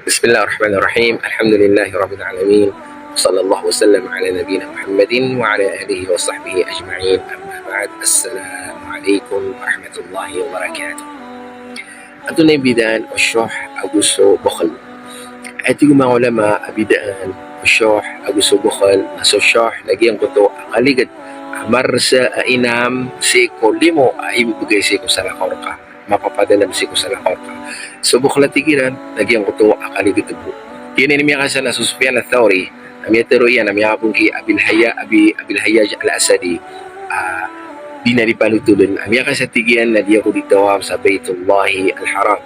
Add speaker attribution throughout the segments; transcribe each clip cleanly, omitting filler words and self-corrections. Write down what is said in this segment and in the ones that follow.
Speaker 1: بسم الله الرحمن الرحيم. الحمد لله رب العالمين، صلى الله وسلم على نبينا محمد وعلى آله وصحبه أجمعين. أما بعد، السلام عليكم ورحمة الله وبركاته. أدوني بدان الشح أقصو بخل. أتيجو مع علماء بدان الشح أقصو بخل نسو الشح لقيم قطو أقلقد مرسا inam seko limo ay bigay seko sa lakorka, mapapadalam seko sa lakorka. So bukla tigiran nagyang kuto akali gitubo kini nimi kasa na Sufyan al-Thawri amiyatero yan amiyabong ki Abil Hayyaj al-Asadi dinari panutulun amiya kasa tigian na diya ko ditawam sa Baitullahi al-Haram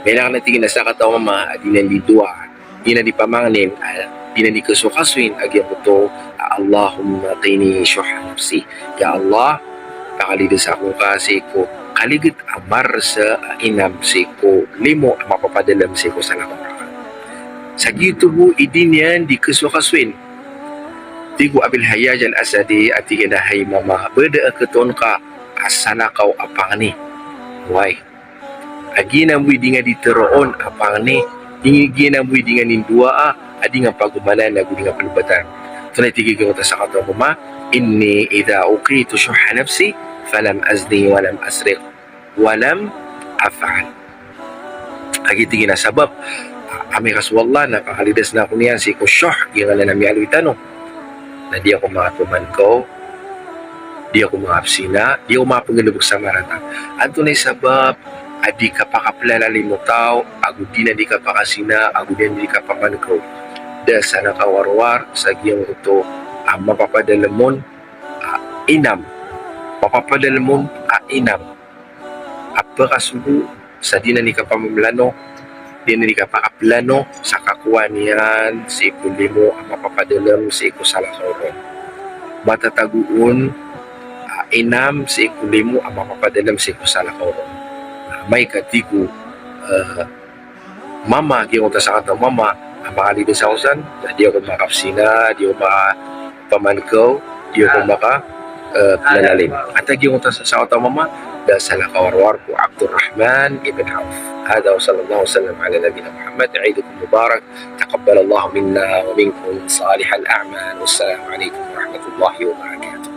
Speaker 1: kailangan na tigin na sa katawa ma dinan di dua dinan di pamangnin dinan di kasukaswin agyang kuto Allahumma qini syuha nafsi, ya Allah pakalida sa akong kasi ko kaligit amar sa inam si ko limo ang mapapadalam si ko sa lakorakan. Sa gito mo idin yan di kaswakaswin. Di ko Abil Hayyaj al-Asadi at di kinahay mama beda akaton ka asana kaw apang ni. Why? Agina mo di nga diteroon apang ni. Ingigina mo di nga nindua adi nga pagumanan na gudi nga palubatan. Tunay tigiging ko sa kataw mo ma, inni idha uqitu syuha nafsi falam azni walam asriq walam af'al. Agitigin na sabab ami kaswallah na pakalidas na ako niyan si ko syuh yung ala nami alwitano na di ako makatuman ko, di ako makapsina, di ako makapangilubog sa marata. Anto na sabab adi ka pakaplalali mo tao, agudi na di ka pakasina, agudi na di ka pamanko. Da sana kawarwar sa giyang ito mapapadalamon inam mapapadalamon inam apakasubo sa di na ni kapamamlano di na ni kapakaplano sa kakuha niyan si kulimo ang mapapadalam si ikusalakoro matataguon inam si kulimo ang mapapadalam si ikusalakoro may katigo mama giyang ito sa kata mama ang makalibin sa usan, di ako makapsina, di ako makapamankaw, di ako makapalalim. At yung sa kata mama, dahil sa nakawarwar po, Abdurrahman ibn Auf. هذا وصلى الله وسلم على نبينا محمد. عيدكم مبارك، تقبل الله منا ومنكم صالح الأعمال، والسلام عليكم ورحمة الله وبركاته.